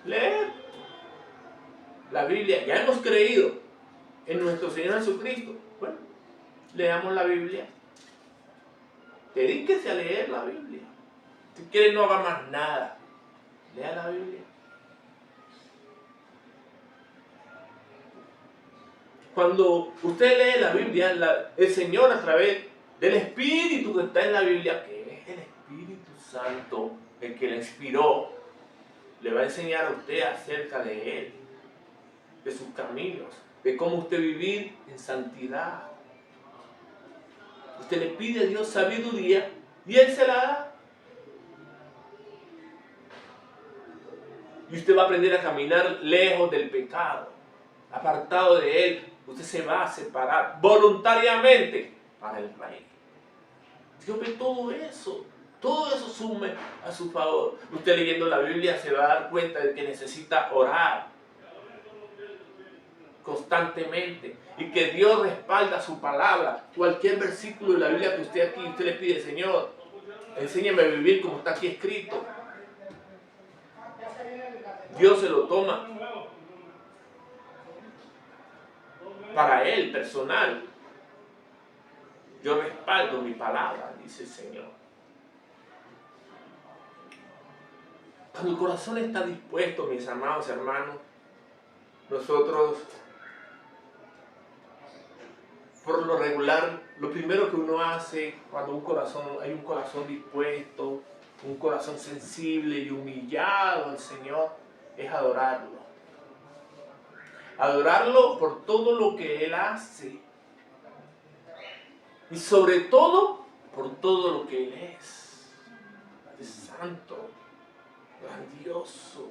Leer la Biblia. Ya hemos creído en nuestro Señor Jesucristo. Bueno, leamos la Biblia. Dedíquese a leer la Biblia. Si quiere, no haga más nada. Lea la Biblia. Cuando usted lee la Biblia, el Señor a través del Espíritu que está en la Biblia, que es el Espíritu Santo, el que le inspiró, le va a enseñar a usted acerca de Él, de sus caminos, de cómo usted vivir en santidad. Usted le pide a Dios sabiduría y Él se la da. Y usted va a aprender a caminar lejos del pecado, apartado de Él. Usted se va a separar voluntariamente para el Rey. Dios ve todo eso sume a su favor. Usted leyendo la Biblia se va a dar cuenta de que necesita orar constantemente y que Dios respalda su palabra. Cualquier versículo de la Biblia que usted aquí, usted le pide, Señor, enséñame a vivir como está aquí escrito. Dios se lo toma para Él, personal. Yo respaldo mi palabra, dice el Señor. Cuando el corazón está dispuesto, mis amados hermanos, nosotros, por lo regular, lo primero que uno hace cuando hay un corazón dispuesto, un corazón sensible y humillado al Señor, es adorarlo. Adorarlo por todo lo que Él hace. Y sobre todo, por todo lo que Él es. Es santo, grandioso,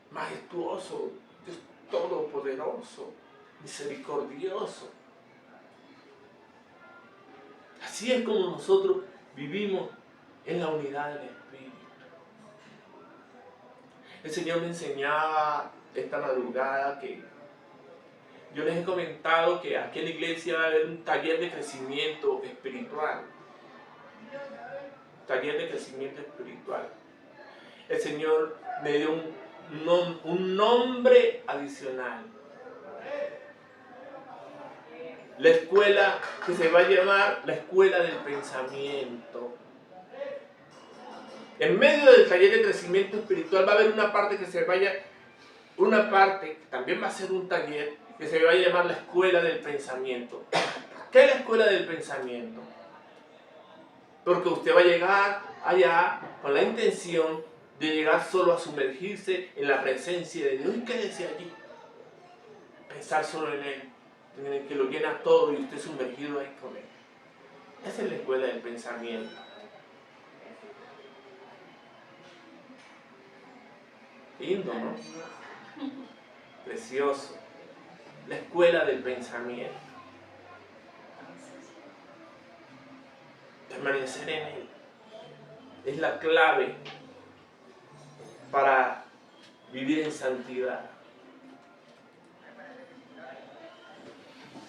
majestuoso, Dios todopoderoso, misericordioso. Así es como nosotros vivimos en la unidad del Espíritu. El Señor me enseñaba esta madrugada que yo les he comentado que aquí en la iglesia va a haber un taller de crecimiento espiritual. Taller de crecimiento espiritual. El Señor me dio un nombre adicional. La escuela que se va a llamar la escuela del pensamiento. En medio del taller de crecimiento espiritual va a haber una parte que también va a ser un taller que se va a llamar la escuela del pensamiento. ¿Qué es la escuela del pensamiento? Porque usted va a llegar allá con la intención de llegar solo a sumergirse en la presencia de Dios y quédese allí. Pensar solo en Él, en el que lo llena todo y usted sumergido ahí con Él. Esa es la escuela del pensamiento. Lindo, ¿no? Precioso. La escuela del pensamiento. permanecer en Él. Es la clave para vivir en santidad.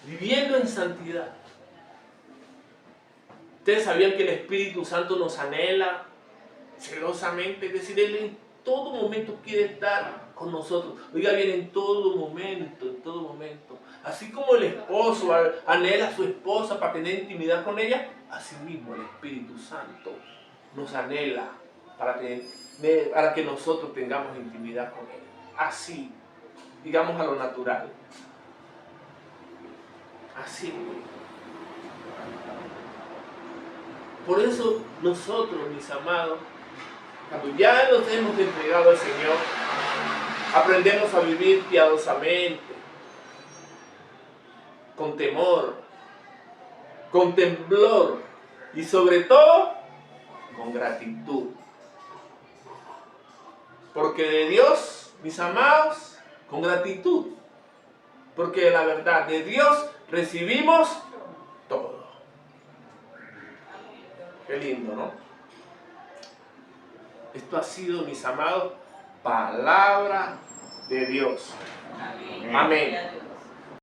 Viviendo en santidad. Ustedes sabían que el Espíritu Santo nos anhela celosamente, es decir, Él en todo momento quiere estar con nosotros. Oiga bien, en todo momento, en todo momento. Así como el esposo anhela a su esposa para tener intimidad con ella, así mismo el Espíritu Santo nos anhela para que nosotros tengamos intimidad con Él. Así, digamos a lo natural. Así. Por eso nosotros, mis amados, cuando ya nos hemos entregado al Señor, aprendemos a vivir piadosamente, con temor, con temblor y sobre todo con gratitud. Porque de Dios, mis amados, con gratitud. Porque de la verdad, de Dios recibimos todo. Qué lindo, ¿no? Esto ha sido, mis amados, palabra de Dios. Amén.